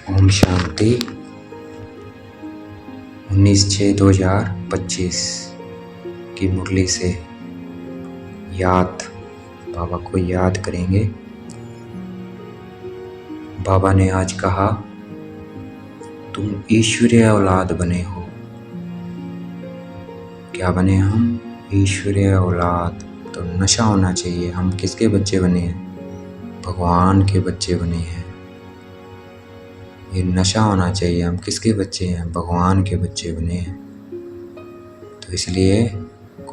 ओम शांति। 19/6/2025 की मुरली से याद, बाबा को याद करेंगे। बाबा ने आज कहा, तुम ईश्वरीय औलाद बने हो। क्या बने हम? ईश्वरीय औलाद। तो नशा होना चाहिए। हम किसके बच्चे बने हैं? भगवान के बच्चे बने हैं। ये नशा होना चाहिए। हम किसके बच्चे हैं? भगवान के बच्चे बने हैं। तो इसलिए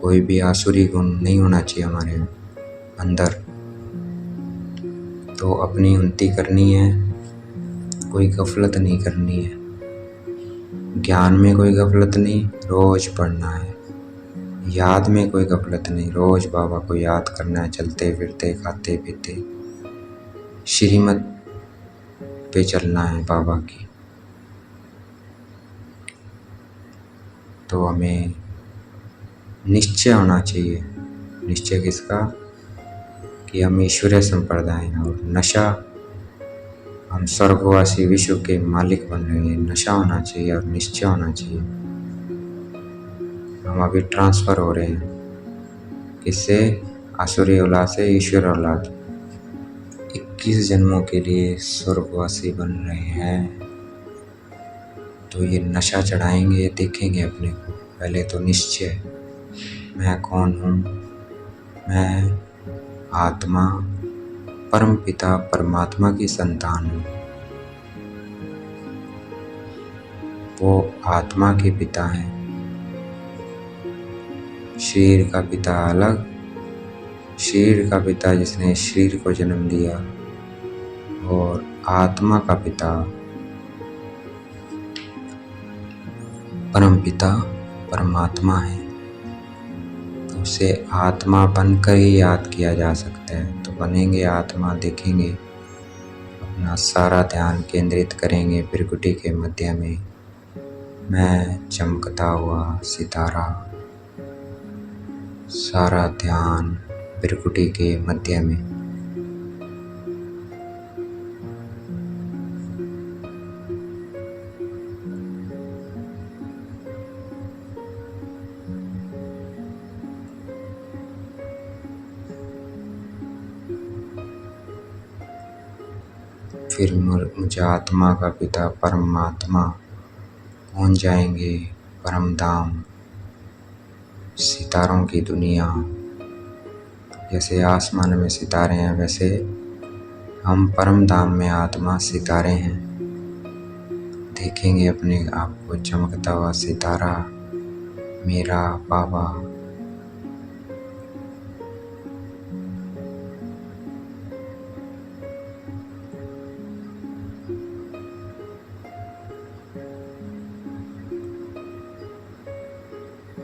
कोई भी आसुरी गुण नहीं होना चाहिए हमारे अंदर। तो अपनी उन्नति करनी है, कोई गफलत नहीं करनी है। ज्ञान में कोई गफलत नहीं, रोज पढ़ना है। याद में कोई गफलत नहीं, रोज बाबा को याद करना है। चलते फिरते, खाते पीते, श्रीमत पे चलना है बाबा की। तो हमें निश्चय होना चाहिए। निश्चय किसका? कि हम ईश्वरीय संप्रदाय हैं। और नशा, हम स्वर्गवासी विश्व के मालिक बन रहे हैं। नशा होना चाहिए और निश्चय होना चाहिए। हम अभी ट्रांसफर हो रहे हैं। किससे? आसुरी औलाद से ईश्वर औलाद। 21 जन्मों के लिए स्वर्गवासी बन रहे हैं। तो ये नशा चढ़ाएंगे, देखेंगे अपने को। पहले तो निश्चय, मैं कौन हूँ? मैं आत्मा, परम पिता परमात्मा की संतान हूँ। वो आत्मा के पिता हैं। शरीर का पिता अलग, शरीर का पिता जिसने शरीर को जन्म दिया, और आत्मा का पिता परम पिता परमात्मा है। तो उसे आत्मा बनकर ही याद किया जा सकता है। तो बनेंगे आत्मा, देखेंगे, अपना सारा ध्यान केंद्रित करेंगे भृकुटी के मध्य में। मैं चमकता हुआ सितारा, सारा ध्यान भृकुटी के मध्य में। फिर मुझे आत्मा का पिता परमात्मा पहुंच जाएंगे परम धाम, सितारों की दुनिया। जैसे आसमान में सितारे हैं, वैसे हम परम धाम में आत्मा सितारे हैं। देखेंगे अपने आप को चमकता हुआ सितारा, मेरा बाबा।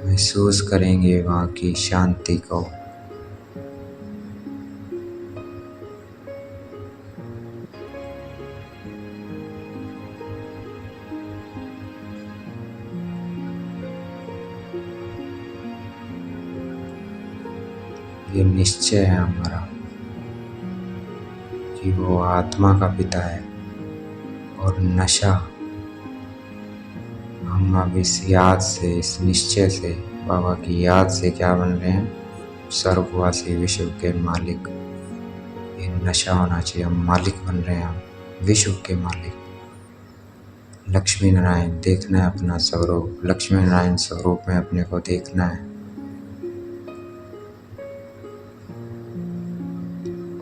महसूस करेंगे वहाँ की शांति को। ये निश्चय है हमारा कि वो आत्मा का पिता है। और नशा, हम अब इस याद से, इस निश्चय से, बाबा की याद से क्या बन रहे हैं? स्वर्गवासी विश्व के मालिक। ये नशा होना चाहिए। हम मालिक बन रहे हैं, हम विश्व के मालिक। लक्ष्मी नारायण देखना है अपना स्वरूप। लक्ष्मी नारायण स्वरूप में अपने को देखना है।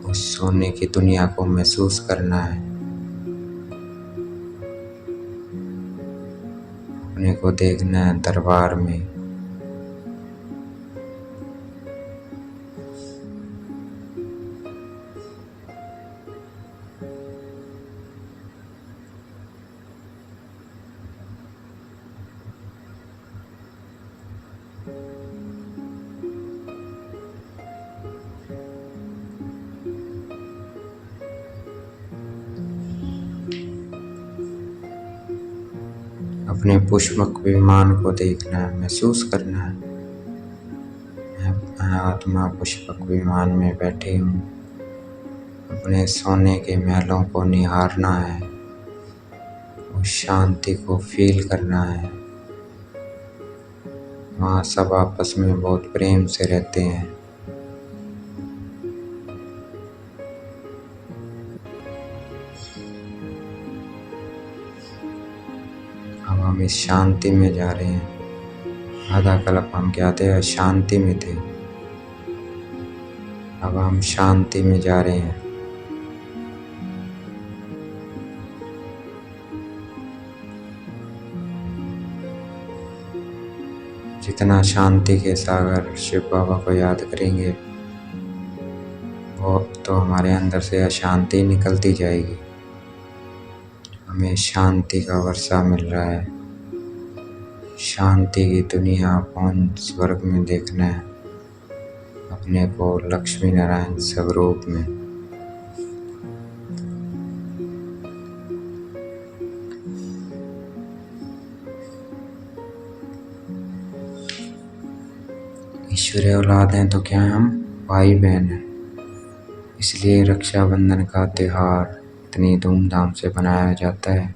उस सोने की दुनिया को महसूस करना है। अपने को देखना है दरबार में। अपने पुष्पक विमान को देखना है, महसूस करना है। मैं आत्मा पुष्पक विमान में बैठी हूँ। अपने सोने के महलों को निहारना है। उस शांति को फील करना है। वहाँ सब आपस में बहुत प्रेम से रहते हैं। अब हम इस शांति में जा रहे हैं। आधा कल्प हम क्या थे? अशांति में थे। अब हम शांति में जा रहे हैं। जितना शांति के सागर शिव बाबा को याद करेंगे वो तो हमारे अंदर से अशांति निकलती जाएगी। हमें शांति का वर्षा मिल रहा है। शांति की दुनिया पौन स्वर्ग में देखना है अपने को लक्ष्मी नारायण स्वरूप में। ईश्वरीय औलाद हैं तो क्या है? हम भाई बहन हैं। इसलिए रक्षाबंधन का त्योहार इतनी धूमधाम से मनाया जाता है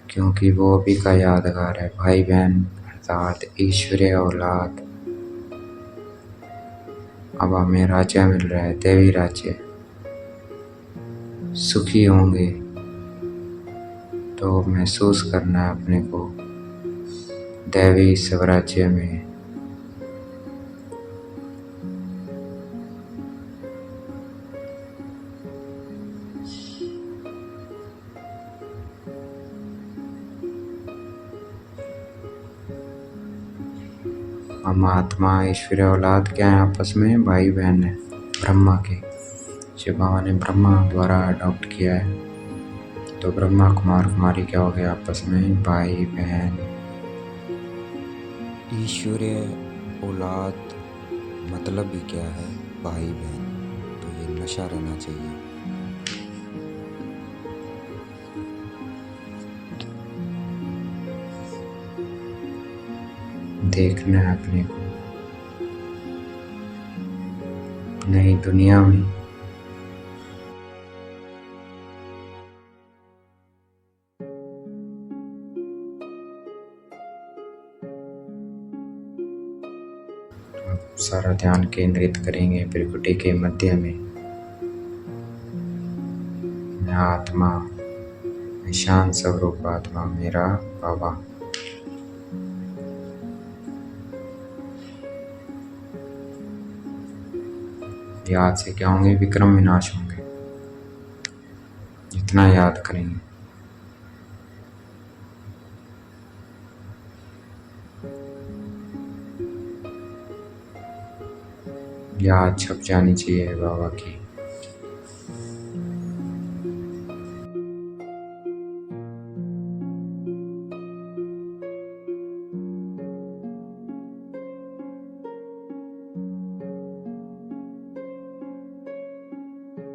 क्योंकि वो भी का यादगार है। भाई बहन अर्थात ईश्वरीय औलाद। अब हमें राज्य मिल रहा है, देवी राज्य। सुखी होंगे तो महसूस करना है अपने को दैवी स्वराज्य में। हम आत्मा ईश्वरीय औलाद क्या है? आपस में भाई बहन है ब्रह्मा के। शिव बाबा ने ब्रह्मा द्वारा अडॉप्ट किया है तो ब्रह्मा कुमार कुमारी क्या हो गए? आपस में भाई बहन। ईश्वरीय औलाद मतलब ही क्या है? भाई बहन। तो ये नशा रहना चाहिए। देखना है अपने को नई दुनिया में। अब सारा ध्यान केंद्रित करेंगे भृकुटी के मध्य में। मैं आत्मा, मैं शांत स्वरूप आत्मा, मेरा बाबा। याद से क्या होंगे? विक्रम विनाश होंगे जितना याद करेंगे। याद छप जानी चाहिए बाबा की।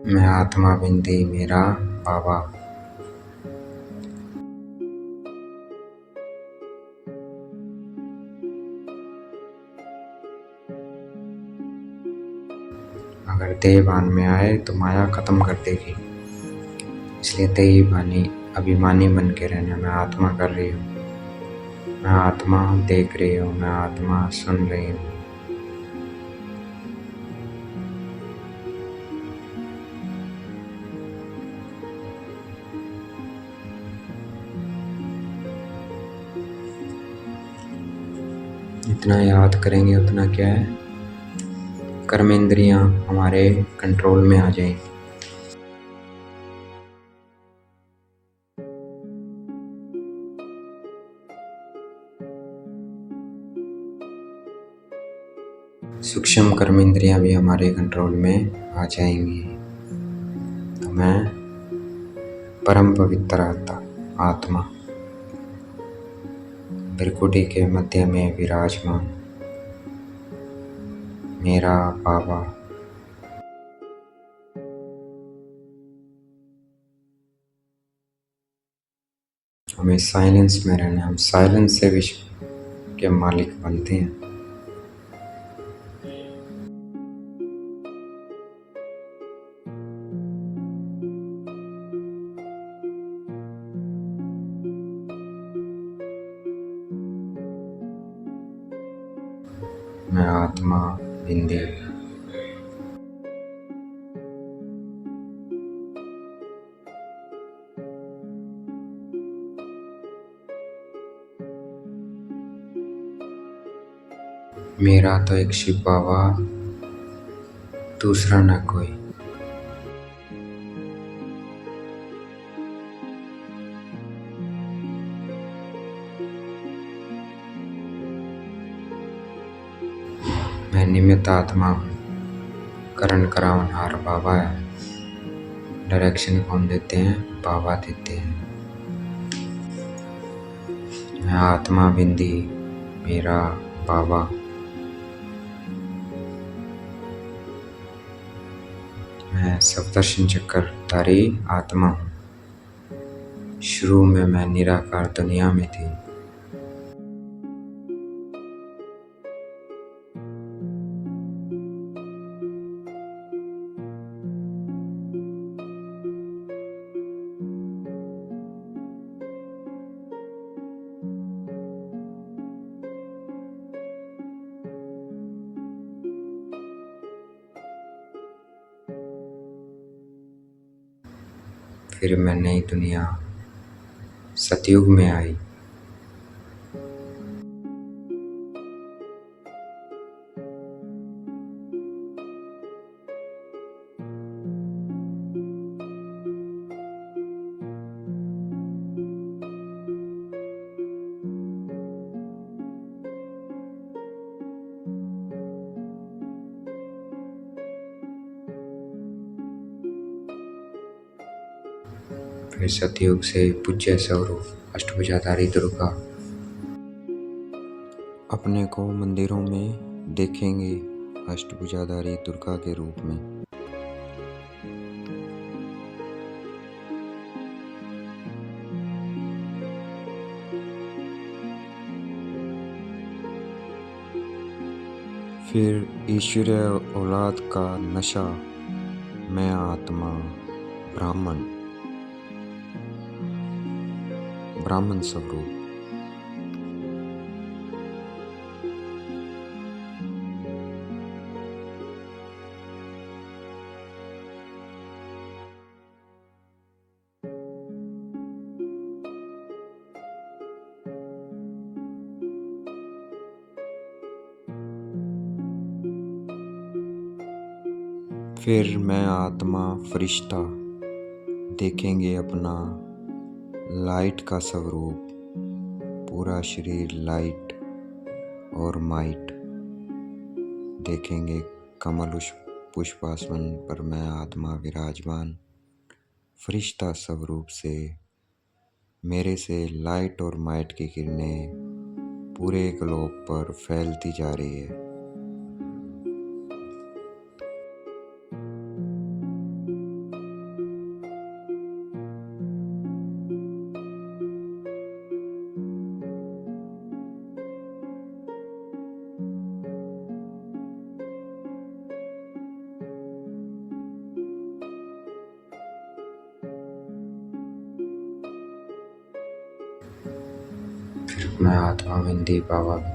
मैं आत्मा बिंदी, मेरा बाबा। अगर देहभान में आए तो माया खत्म कर देगी। इसलिए देहभानी अभिमानी बन के रहना। मैं आत्मा कर रही हूँ, मैं आत्मा देख रही हूँ, मैं आत्मा सुन रही हूँ। जितना याद करेंगे उतना क्या है? कर्मेंद्रियां हमारे कंट्रोल में आ जाएंगी। सूक्ष्म कर्मेंद्रियां भी हमारे कंट्रोल में आ जाएंगी। तो मैं परम पवित्र आत्मा भृकुटी के मध्य में विराजमान, मेरा बाबा। हमें साइलेंस में रहना है। हम साइलेंस से विश्व के मालिक बनते हैं। मैं आत्मा बिंदी। मेरा तो एक शिव बाबा, दूसरा न कोई। मैं निमित्त आत्मा हूँ, करण करावनहार बाबा है। डायरेक्शन कौन देते हैं? बाबा देते हैं। मैं आत्मा बिंदी, मेरा बाबा। मैं सप्तर्षि चक्रधारी आत्मा हूँ। शुरू में मैं निराकार दुनिया में थी। फिर मैं नई दुनिया सतयुग में आई। फिर सतयुग से पूज्य स्वरूप अष्टभुजाधारी दुर्गा। अपने को मंदिरों में देखेंगे अष्टभुजाधारी दुर्गा के रूप में। फिर ईश्वरीय औलाद का नशा, मैं आत्मा ब्राह्मण स्वरूप। फिर मैं आत्मा फरिश्ता, देखेंगे अपना लाइट का स्वरूप, पूरा शरीर लाइट और माइट। देखेंगे कमल पुष्पासन पर मैं आत्मा विराजमान फरिश्ता स्वरूप से। मेरे से लाइट और माइट की किरणें पूरे ग्लोब पर फैलती जा रही है। फिर मैं आत्मा बिंदी, बाबा बिंदी।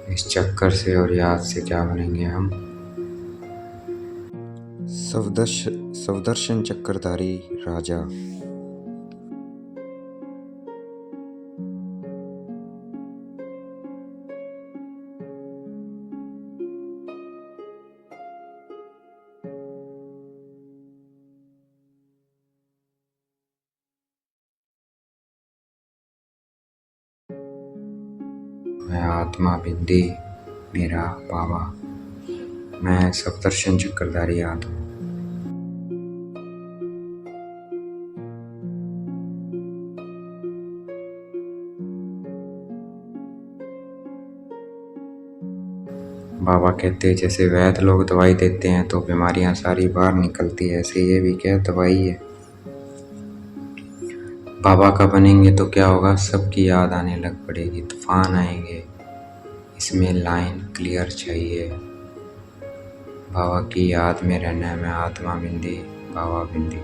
इस चक्कर से और याद से क्या बनेंगे हम? सवदर्शन चक्रधारी राजा। मैं आत्मा बिंदी, मेरा बाबा। मैं सप्तर्षि चक्रधारी आत्मा। बाबा कहते हैं जैसे वैद्य लोग दवाई देते हैं तो बीमारियां सारी बाहर निकलती है, ऐसे ये भी क्या दवाई है। बाबा का बनेंगे तो क्या होगा, सबकी याद आने लग पड़ेगी, तूफान आएंगे। इसमें लाइन क्लियर चाहिए, बाबा की याद में रहना है। मैं आत्मा बिंदी, बाबा बिंदी।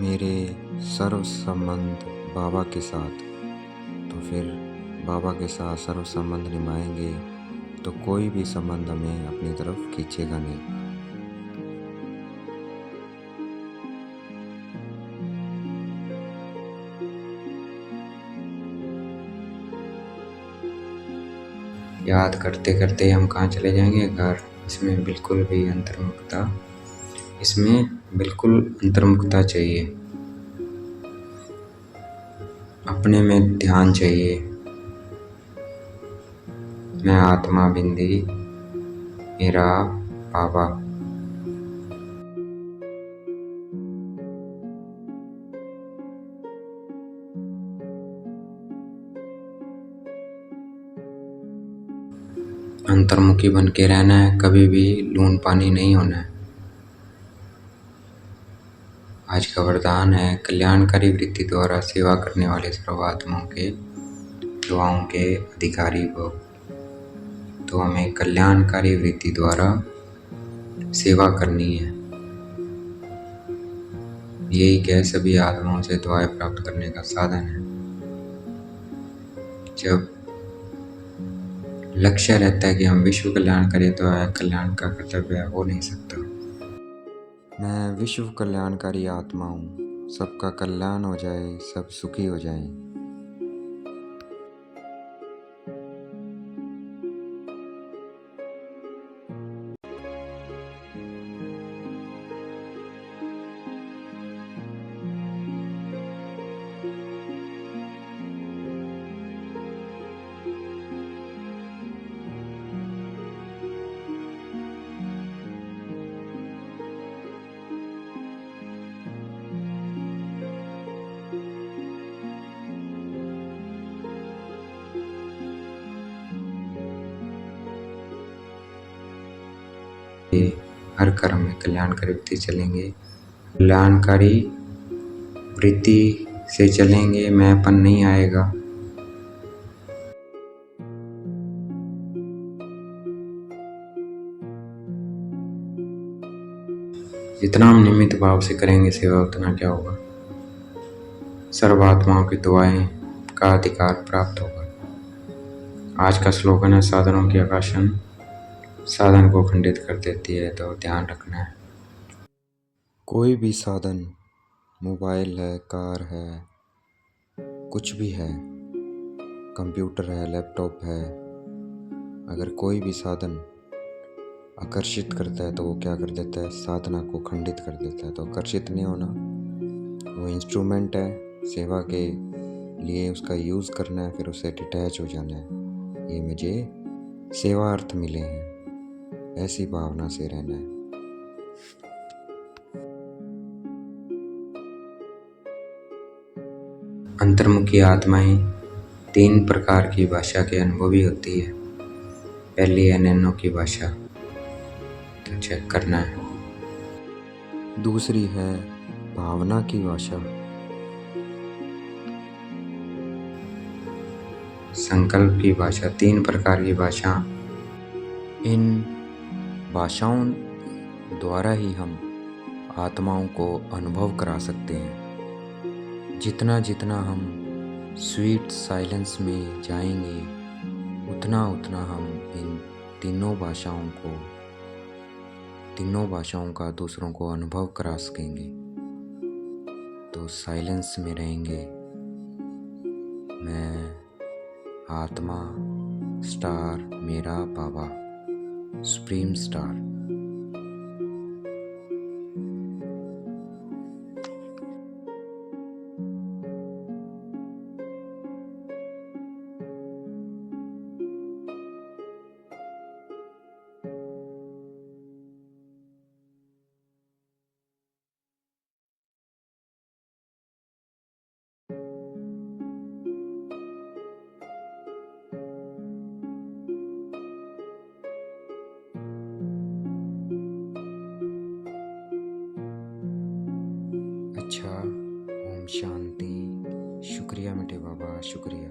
मेरे सर्व संबंध बाबा के साथ, तो फिर बाबा के साथ सर्व संबंध निभाएंगे तो कोई भी संबंध हमें अपनी तरफ खींचेगा नहीं। याद करते करते हम कहाँ चले जाएंगे, घर। इसमें बिल्कुल भी अंतर्मुखता, इसमें बिल्कुल अंतर्मुखता चाहिए, अपने में ध्यान चाहिए। मैं आत्मा बिंदी, मेरा बाबा। अंतर्मुखी बन के रहना है, कभी भी लून पानी नहीं होना है। आज का वरदान है कल्याणकारी वृत्ति द्वारा सेवा करने वाले सर्वात्माओं के दुआओं के अधिकारी भव। तो हमें कल्याणकारी वृत्ति द्वारा सेवा करनी है। यही क्या सभी आत्माओं से दुआएं प्राप्त करने का साधन है। जब लक्ष्य रहता है कि हम विश्व कल्याण करें तो कल्याण का कर्तव्य हो नहीं सकता। मैं विश्व कल्याणकारी आत्मा हूँ, सबका कल्याण हो जाए, सब सुखी हो जाए। हर कर्म में कल्याणकारी वृत्ति चलेंगे, कल्याणकारी वृत्ति से चलेंगे, मैंपन नहीं आएगा। जितना हम निमित्त भाव से करेंगे सेवा, उतना क्या होगा, सर्वात्माओं की दुआएं का अधिकार प्राप्त होगा। आज का स्लोगन है साधनों की आकाशन साधन को खंडित कर देती है, तो ध्यान रखना है। कोई भी साधन, मोबाइल है, कार है, कुछ भी है, कंप्यूटर है, लैपटॉप है, अगर कोई भी साधन आकर्षित करता है तो वो क्या कर देता है, साधना को खंडित कर देता है। तो आकर्षित नहीं होना, वो इंस्ट्रूमेंट है, सेवा के लिए उसका यूज़ करना है, फिर उससे डिटैच हो जाना है। ये मुझे सेवा अर्थ मिले हैं, ऐसी भावना से रहना है। अंतर्मुखी आत्माएं 3 प्रकार की भाषा के अनुभवी होती है। पहली है नैनो की भाषा, तो चेक करना है। दूसरी है भावना की भाषा, संकल्प की भाषा। 3 प्रकार की भाषा, इन भाषाओं द्वारा ही हम आत्माओं को अनुभव करा सकते हैं। जितना जितना हम स्वीट साइलेंस में जाएंगे, उतना उतना हम इन तीनों भाषाओं का दूसरों को अनुभव करा सकेंगे। तो साइलेंस में रहेंगे। मैं आत्मा, स्टार, मेरा बाबा, सुप्रीम स्टार। शांति। शुक्रिया मीठे बाबा, शुक्रिया।